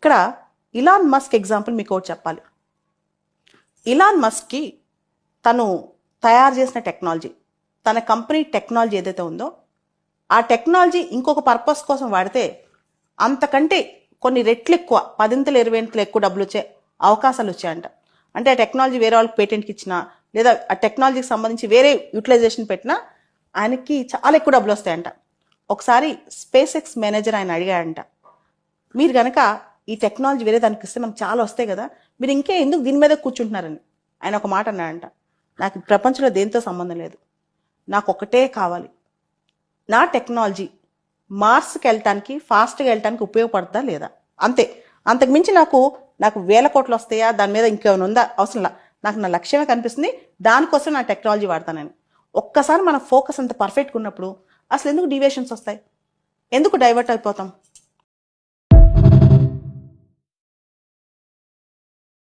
ఇక్కడ Elon Musk example మీకు ఒకటి చెప్పాలి. ఇలాన్ మస్క్కి తను తయారు చేసిన టెక్నాలజీ, తన కంపెనీ టెక్నాలజీ ఏదైతే ఉందో ఆ టెక్నాలజీ ఇంకొక పర్పస్ కోసం వాడితే అంతకంటే కొన్ని రెట్లు ఎక్కువ, 10-20 ఎక్కువ డబ్బులు వచ్చే అవకాశాలు వచ్చాయంట. అంటే ఆ టెక్నాలజీ వేరే వాళ్ళకి పేటెంట్కి ఇచ్చినా లేదా ఆ టెక్నాలజీకి సంబంధించి వేరే యూటిలైజేషన్ పెట్టినా ఆయనకి చాలా ఎక్కువ డబ్బులు వస్తాయంట. ఒకసారి స్పేస్ ఎక్స్ మేనేజర్ ఆయన అడిగాడంట, మీరు కనుక ఈ టెక్నాలజీ వేరే దానికి ఇస్తే మనకు చాలా వస్తాయి కదా, మీరు ఇంకే ఎందుకు దీని మీద కూర్చుంటున్నారని. ఆయన ఒక మాట అన్నాడంట, నాకు ప్రపంచంలో దేంతో సంబంధం లేదు, నాకు ఒకటే కావాలి, నా టెక్నాలజీ మార్స్కి వెళ్ళటానికి ఫాస్ట్గా వెళ్ళటానికి ఉపయోగపడుతుందా లేదా, అంతే. అంతకుమించి నాకు 1000 కోట్లు వస్తాయా, దాని మీద ఇంకేమైనా ఉందా అవసరంలా, నాకు నా లక్ష్యమే కనిపిస్తుంది, దానికోసం నా టెక్నాలజీ వాడతానని. ఒక్కసారి మన ఫోకస్ అంత పర్ఫెక్ట్గా ఉన్నప్పుడు అసలు ఎందుకు డీవియేషన్స్ వస్తాయి, ఎందుకు డైవర్ట్ అయిపోతాం?